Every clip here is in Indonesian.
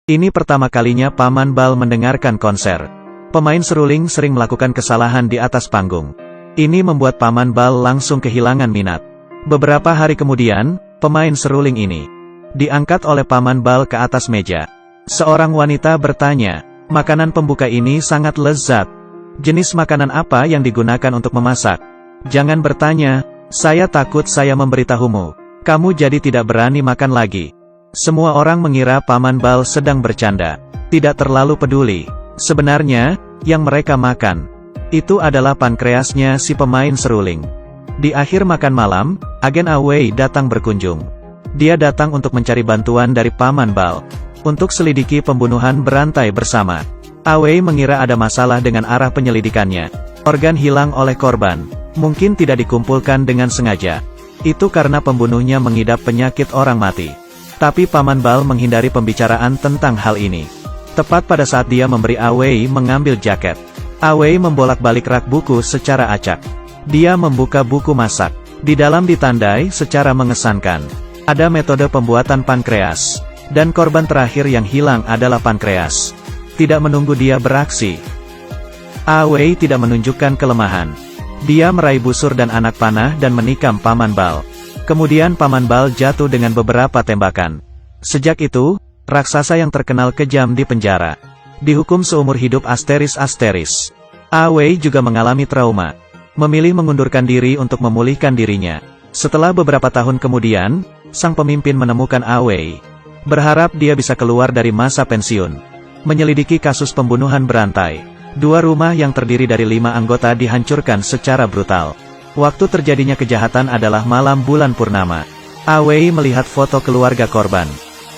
Ini pertama kalinya Paman Bal mendengarkan konser. Pemain seruling sering melakukan kesalahan di atas panggung. Ini membuat Paman Bal langsung kehilangan minat. Beberapa hari kemudian, pemain seruling ini diangkat oleh Paman Bal ke atas meja. Seorang wanita bertanya, "Makanan pembuka ini sangat lezat. Jenis makanan apa yang digunakan untuk memasak?" "Jangan bertanya, saya takut saya memberitahumu. Kamu jadi tidak berani makan lagi." Semua orang mengira Paman Bal sedang bercanda. Tidak terlalu peduli. Sebenarnya, yang mereka makan itu adalah pankreasnya si pemain seruling. Di akhir makan malam, agen Awei datang berkunjung. Dia datang untuk mencari bantuan dari Paman Bal untuk selidiki pembunuhan berantai bersama. Awei mengira ada masalah dengan arah penyelidikannya. Organ hilang oleh korban mungkin tidak dikumpulkan dengan sengaja. Itu karena pembunuhnya mengidap penyakit orang mati. Tapi Paman Bal menghindari pembicaraan tentang hal ini. Tepat pada saat dia memberi Awei mengambil jaket, Awei membolak-balik rak buku secara acak. Dia membuka buku masak. Di dalam ditandai secara mengesankan. Ada metode pembuatan pankreas. Dan korban terakhir yang hilang adalah pankreas. Tidak menunggu dia beraksi, Awei tidak menunjukkan kelemahan. Dia meraih busur dan anak panah dan menikam Paman Bal. Kemudian Paman Bal jatuh dengan beberapa tembakan. Sejak itu, raksasa yang terkenal kejam di penjara. Dihukum seumur hidup asteris-asteris. Awei juga mengalami trauma. Memilih mengundurkan diri untuk memulihkan dirinya. Setelah beberapa tahun kemudian, sang pemimpin menemukan Awei. Berharap dia bisa keluar dari masa pensiun. Menyelidiki kasus pembunuhan berantai. 2 rumah yang terdiri dari 5 anggota dihancurkan secara brutal. Waktu terjadinya kejahatan adalah malam bulan purnama. Awei melihat foto keluarga korban.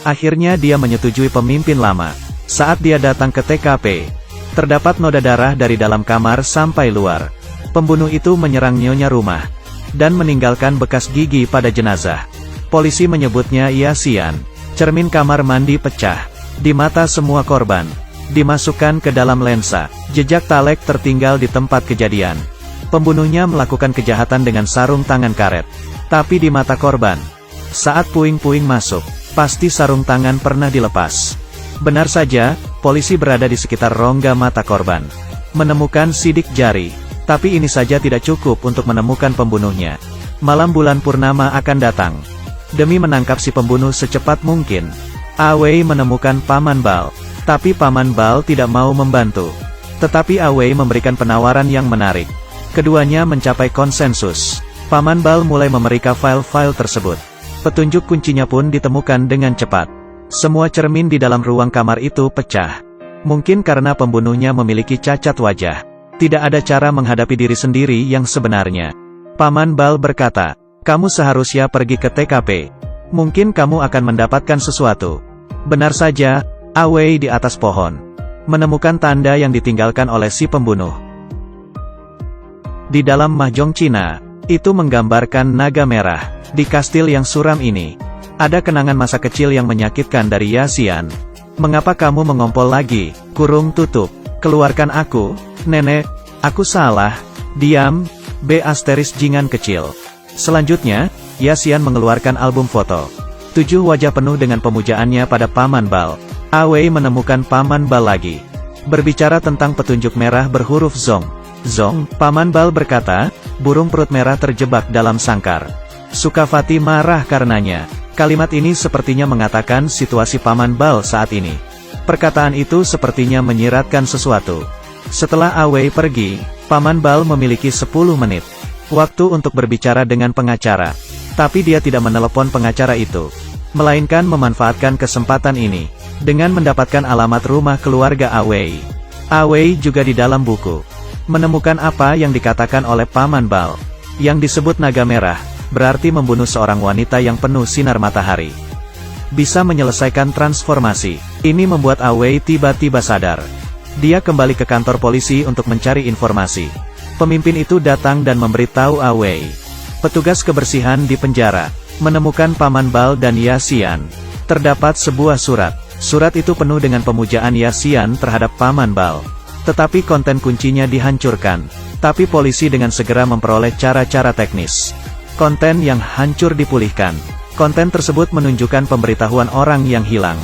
Akhirnya dia menyetujui pemimpin lama. Saat dia datang ke TKP, terdapat noda darah dari dalam kamar sampai luar. Pembunuh itu menyerang nyonya rumah dan meninggalkan bekas gigi pada jenazah. Polisi menyebutnya Yasian. Cermin kamar mandi pecah di mata semua korban. Dimasukkan ke dalam lensa. Jejak talek tertinggal di tempat kejadian. Pembunuhnya melakukan kejahatan dengan sarung tangan karet. Tapi di mata korban, saat puing-puing masuk, pasti sarung tangan pernah dilepas. Benar saja, polisi berada di sekitar rongga mata korban. Menemukan sidik jari. Tapi ini saja tidak cukup untuk menemukan pembunuhnya. Malam bulan purnama akan datang. Demi menangkap si pembunuh secepat mungkin, Awei menemukan Paman Bal. Tapi Paman Bal tidak mau membantu. Tetapi Awei memberikan penawaran yang menarik. Keduanya mencapai konsensus. Paman Bal mulai memeriksa file-file tersebut. Petunjuk kuncinya pun ditemukan dengan cepat. Semua cermin di dalam ruang kamar itu pecah. Mungkin karena pembunuhnya memiliki cacat wajah. Tidak ada cara menghadapi diri sendiri yang sebenarnya. Paman Bal berkata, "Kamu seharusnya pergi ke TKP. Mungkin kamu akan mendapatkan sesuatu." Benar saja, Awei di atas pohon menemukan tanda yang ditinggalkan oleh si pembunuh. Di dalam mahjong Cina, itu menggambarkan naga merah. Di kastil yang suram ini, ada kenangan masa kecil yang menyakitkan dari Yasian. "Mengapa kamu mengompol lagi? Kurung tutup. Keluarkan aku, nenek." "Aku salah. Diam." Jingan kecil. Selanjutnya, Yasian mengeluarkan album foto. 7 wajah penuh dengan pemujaannya pada Paman Bal. Awei menemukan Paman Bal lagi. Berbicara tentang petunjuk merah berhuruf Zong. "Zong," Paman Bal berkata, "burung perut merah terjebak dalam sangkar." Sukavati marah karenanya. Kalimat ini sepertinya mengatakan situasi Paman Bal saat ini. Perkataan itu sepertinya menyiratkan sesuatu. Setelah Awei pergi, Paman Bal memiliki 10 menit waktu untuk berbicara dengan pengacara. Tapi dia tidak menelepon pengacara itu, melainkan memanfaatkan kesempatan ini dengan mendapatkan alamat rumah keluarga Awei. Awei juga di dalam buku menemukan apa yang dikatakan oleh Paman Bal. Yang disebut naga merah, berarti membunuh seorang wanita yang penuh sinar matahari. Bisa menyelesaikan transformasi. Ini membuat Awei tiba-tiba sadar. Dia kembali ke kantor polisi untuk mencari informasi. Pemimpin itu datang dan memberitahu Awei. Petugas kebersihan di penjara menemukan Paman Bal dan Yasian. Terdapat sebuah surat. Surat itu penuh dengan pemujaan Yasian terhadap Paman Bal. Tetapi konten kuncinya dihancurkan. Tapi polisi dengan segera memperoleh cara-cara teknis. Konten yang hancur dipulihkan. Konten tersebut menunjukkan pemberitahuan orang yang hilang.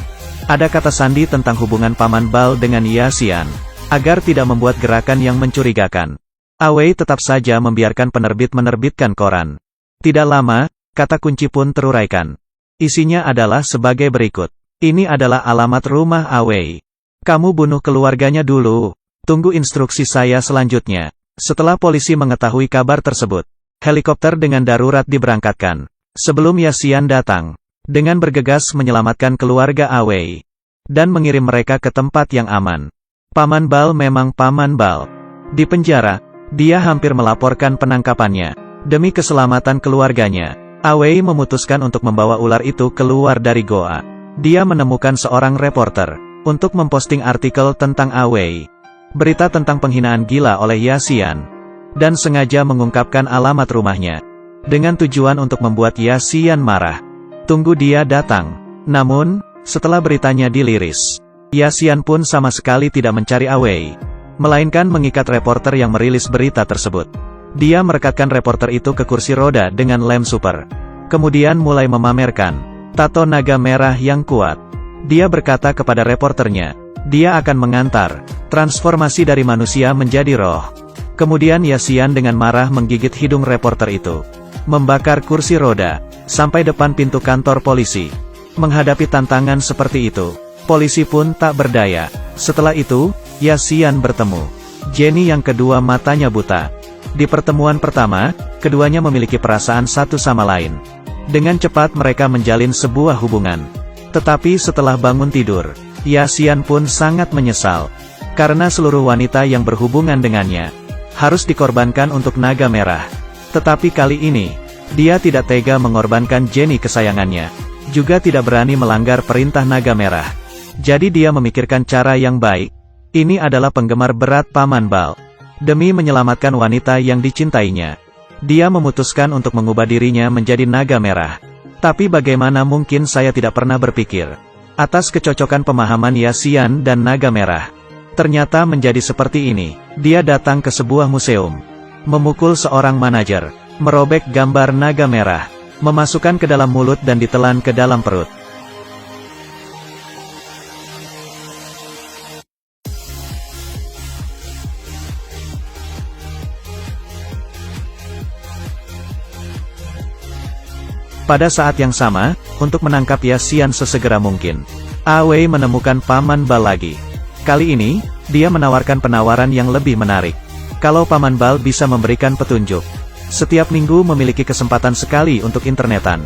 Ada kata sandi tentang hubungan Paman Bal dengan Yaxian. Agar tidak membuat gerakan yang mencurigakan, Awei tetap saja membiarkan penerbit menerbitkan koran. Tidak lama, kata kunci pun teruraikan. Isinya adalah sebagai berikut. Ini adalah alamat rumah Awei. Kamu bunuh keluarganya dulu. Tunggu instruksi saya selanjutnya. Setelah polisi mengetahui kabar tersebut, helikopter dengan darurat diberangkatkan. Sebelum Yaxian datang, dengan bergegas menyelamatkan keluarga Awei, dan mengirim mereka ke tempat yang aman. Paman Bal memang Paman Bal. Di penjara, dia hampir melaporkan penangkapannya. Demi keselamatan keluarganya, Awei memutuskan untuk membawa ular itu keluar dari goa. Dia menemukan seorang reporter untuk memposting artikel tentang Awei. Berita tentang penghinaan gila oleh Yaxian, dan sengaja mengungkapkan alamat rumahnya, dengan tujuan untuk membuat Yaxian marah. Tunggu dia datang. Namun, setelah beritanya diliris, Yaxian pun sama sekali tidak mencari Awei, melainkan mengikat reporter yang merilis berita tersebut. Dia merekatkan reporter itu ke kursi roda dengan lem super. Kemudian mulai memamerkan tato naga merah yang kuat. Dia berkata kepada reporternya, dia akan mengantar transformasi dari manusia menjadi roh. Kemudian Yaxian dengan marah menggigit hidung reporter itu, membakar kursi roda, sampai depan pintu kantor polisi. Menghadapi tantangan seperti itu, polisi pun tak berdaya. Setelah itu, Yaxian bertemu Jenny yang kedua matanya buta. Di pertemuan pertama, keduanya memiliki perasaan satu sama lain. Dengan cepat mereka menjalin sebuah hubungan. Tetapi setelah bangun tidur, Yaxian pun sangat menyesal. Karena seluruh wanita yang berhubungan dengannya harus dikorbankan untuk naga merah. Tetapi kali ini, dia tidak tega mengorbankan Jenny kesayangannya. Juga tidak berani melanggar perintah naga merah. Jadi dia memikirkan cara yang baik. Ini adalah penggemar berat Paman Bal. Demi menyelamatkan wanita yang dicintainya, dia memutuskan untuk mengubah dirinya menjadi naga merah. Tapi bagaimana mungkin saya tidak pernah berpikir atas kecocokan pemahaman Yaxian dan naga merah. Ternyata menjadi seperti ini. Dia datang ke sebuah museum, memukul seorang manajer, merobek gambar naga merah, memasukkan ke dalam mulut dan ditelan ke dalam perut. Pada saat yang sama, untuk menangkap Yaxian sesegera mungkin, Awei menemukan Paman Bal lagi. Kali ini, dia menawarkan penawaran yang lebih menarik. Kalau Paman Bal bisa memberikan petunjuk, setiap minggu memiliki kesempatan sekali untuk internetan,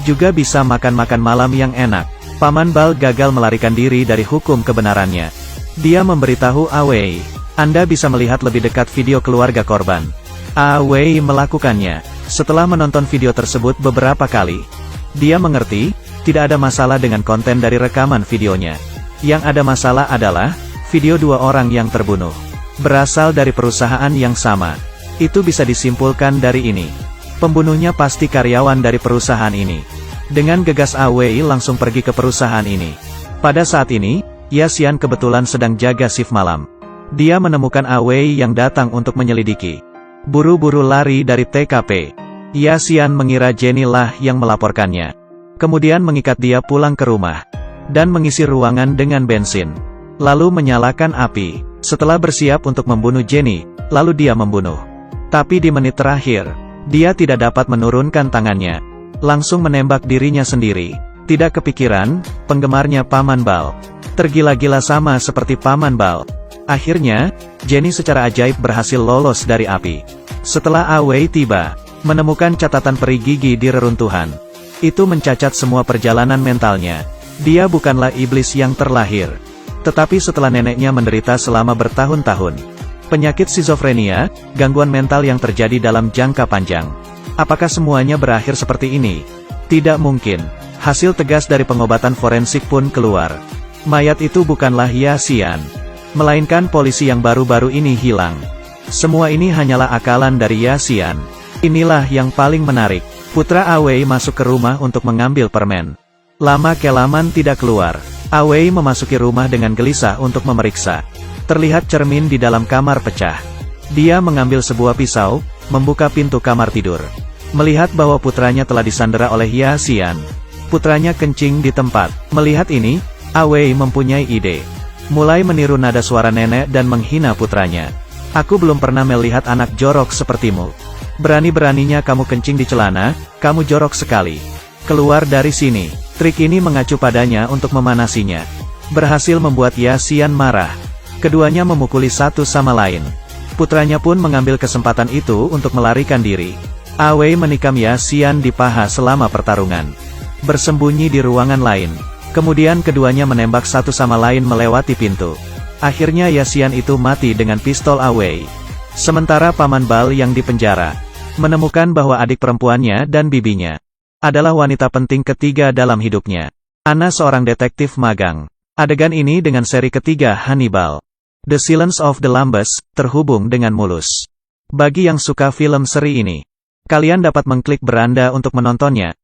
juga bisa makan-makan malam yang enak. Paman Bal gagal melarikan diri dari hukum kebenarannya. Dia memberitahu Awei, Anda bisa melihat lebih dekat video keluarga korban. Awei melakukannya. Setelah menonton video tersebut beberapa kali, dia mengerti, tidak ada masalah dengan konten dari rekaman videonya. Yang ada masalah adalah, video dua orang yang terbunuh berasal dari perusahaan yang sama. Itu bisa disimpulkan dari ini. Pembunuhnya pasti karyawan dari perusahaan ini. Dengan gegas Awei langsung pergi ke perusahaan ini. Pada saat ini, Yaxian kebetulan sedang jaga shift malam. Dia menemukan Awei yang datang untuk menyelidiki. Buru-buru lari dari TKP. Yaxian mengira Jenny lah yang melaporkannya. Kemudian mengikat dia pulang ke rumah, dan mengisi ruangan dengan bensin. Lalu menyalakan api. Setelah bersiap untuk membunuh Jenny, lalu dia membunuh. Tapi di menit terakhir, dia tidak dapat menurunkan tangannya. Langsung menembak dirinya sendiri. Tidak kepikiran, penggemarnya Paman Bal tergila-gila sama seperti Paman Bal. Akhirnya, Jenny secara ajaib berhasil lolos dari api. Setelah Awei tiba, menemukan catatan peri gigi di reruntuhan. Itu mencacat semua perjalanan mentalnya. Dia bukanlah iblis yang terlahir. Tetapi setelah neneknya menderita selama bertahun-tahun penyakit skizofrenia, gangguan mental yang terjadi dalam jangka panjang. Apakah semuanya berakhir seperti ini? Tidak mungkin. Hasil tegas dari pengobatan forensik pun keluar. Mayat itu bukanlah Yaxian, melainkan polisi yang baru-baru ini hilang. Semua ini hanyalah akalan dari Yaxian. Inilah yang paling menarik. Putra Awei masuk ke rumah untuk mengambil permen. Lama-kelamaan tidak keluar. Awei memasuki rumah dengan gelisah untuk memeriksa. Terlihat cermin di dalam kamar pecah. Dia mengambil sebuah pisau, membuka pintu kamar tidur. Melihat bahwa putranya telah disandera oleh Yaxian. Putranya kencing di tempat. Melihat ini, Awei mempunyai ide. Mulai meniru nada suara nenek dan menghina putranya. Aku belum pernah melihat anak jorok sepertimu. Berani-beraninya kamu kencing di celana, kamu jorok sekali. Keluar dari sini. Trik ini mengacu padanya untuk memanasinya. Berhasil membuat Ya Xian marah. Keduanya memukuli satu sama lain. Putranya pun mengambil kesempatan itu untuk melarikan diri. Awei menikam Ya Xian di paha selama pertarungan. Bersembunyi di ruangan lain. Kemudian keduanya menembak satu sama lain melewati pintu. Akhirnya Ya Xian itu mati dengan pistol Awei. Sementara Paman Bal yang dipenjara, menemukan bahwa adik perempuannya dan bibinya adalah wanita penting ketiga dalam hidupnya. Ana seorang detektif magang. Adegan ini dengan seri ketiga Hannibal. The Silence of the Lambs, terhubung dengan mulus. Bagi yang suka film seri ini, kalian dapat mengklik beranda untuk menontonnya.